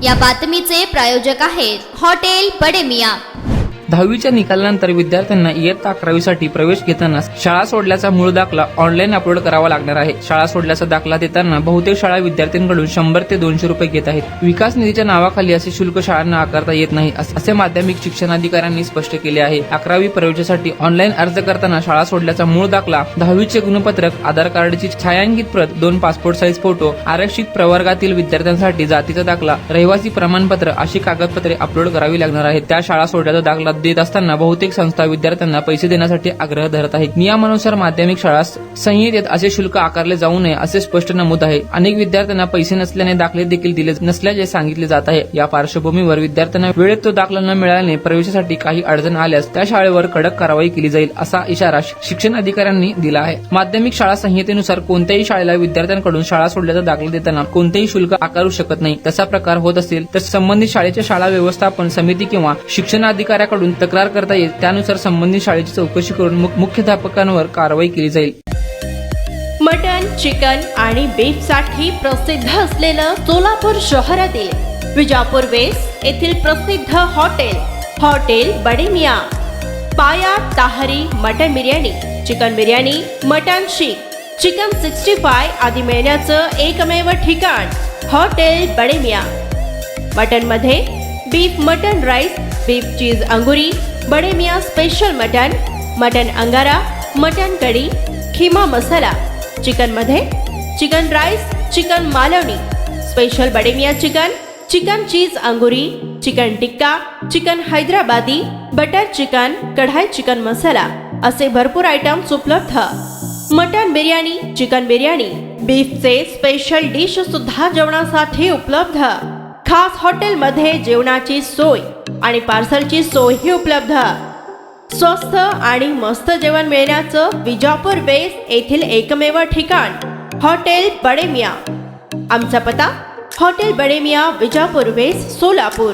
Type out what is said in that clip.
या बातमीचे प्रायोजक आहेत हॉटेल बडे मियां। 10वीच्या निकालानंतर विद्यार्थ्यांना इयत्ता 11वीसाठी प्रवेश घेताना शाळा सोडल्याचा मूळ दाखला ऑनलाईन अपलोड करावा लागणार आहे। शाळा सोडल्याचा दाखला देताना बहुतेक शाळा विद्यार्थ्यांकडून 100 ते 200 रुपये घेत आहेत। विकास निधीच्या नावाखाली असे शुल्क शाळांना आकारता येत नाही असे माध्यमिक शिक्षणाधिकाऱ्यांनी स्पष्ट केले आहे। 11वी प्रवेशासाठी ऑनलाईन अर्ज करताना शाळा सोडल्याचा मूळ दाखला, 10वीचे गुणपत्रक, आधार कार्डची छायांकित प्रत, 2 पासपोर्ट साईज फोटो, आरक्षित प्रवर्गातील विद्यार्थ्यांसाठी जातीचा दाखला, रहिवासी प्रमाणपत्र अशी कागदपत्रे अपलोड करावी लागणार आहेत। त्या शाळा सोडल्याचा दाखला देत असताना बहुतेक संस्था विद्यार्थ्यांना पैसे देण्यासाठी आग्रह धरत आहेत। नियमानुसार माध्यमिक शाळा संहितेत असे शुल्क आकारले जाऊ नये असे स्पष्ट नमूद आहे। अनेक विद्यार्थ्यांना पैसे नसल्याने दाखले देखील दिले नसल्याचे सांगितले जात आहे। या पार्श्वभूमीवर विद्यार्थ्यांना वेळेत तो दाखला न मिळाल्याने प्रवेशासाठी काही अडचण आल्यास त्या शाळेवर कडक कारवाई केली जाईल असा इशारा शिक्षण अधिकाऱ्यांनी दिला आहे। माध्यमिक शाळा संहितेनुसार कोणत्याही शाळेला विद्यार्थ्यांकडून शाळा सोडल्याचा दाखला देताना कोणतेही शुल्क आकारू शकत नाही। तसा प्रकार होत असेल तर संबंधित शाळेच्या शाळा व्यवस्थापन समिती किंवा शिक्षणाधिकाऱ्याकडून तक्रार करता येईल। त्यानुसार संबंधित शाळेची चौकशी करून मुख्याध्यापकांवर कारवाई केली जाईल। मटन, चिकन आणि बीफ साठी प्रसिद्ध असलेलं सोलापूर शहरातील विजापूर वेस्ट येथील प्रसिद्ध हॉटेल बडे मियां। पाया, ताहरी, mutton biryani, chicken biryani, mutton seekh, chicken 65 आदी मिळण्याचं एकमेव ठिकाण हॉटेल बडे मियां। मटन मध्ये beef mutton rice, beef cheese अंगुरी, बडे मियां स्पेशल मटन अंगारा, मटन कढी, खिमा मसाला। चिकन मध्ये chicken rice, chicken Malvani, special Bade Miyan chicken cheese अंगुरी, chicken tikka, chicken Hyderabadi, butter chicken, kadhai chicken masala असे भरपूर आयटम्स उपलब्ध। मटन बिर्याणी, चिकन बिर्याणी, बीफचे स्पेशल डिश सुद्धा जेवणासाठी उपलब्ध। खास हॉटेलमध्ये जेवणाची सोय आणि पार्सलची सोयही उपलब्ध। स्वस्त आणि मस्त जेवण मिळण्याचं विजापूर वेस्ट येथील एकमेव ठिकाण हॉटेल बडे मियां। आमचा पत्ता हॉटेल बडे मियां, विजापूर वेस्ट, सोलापूर।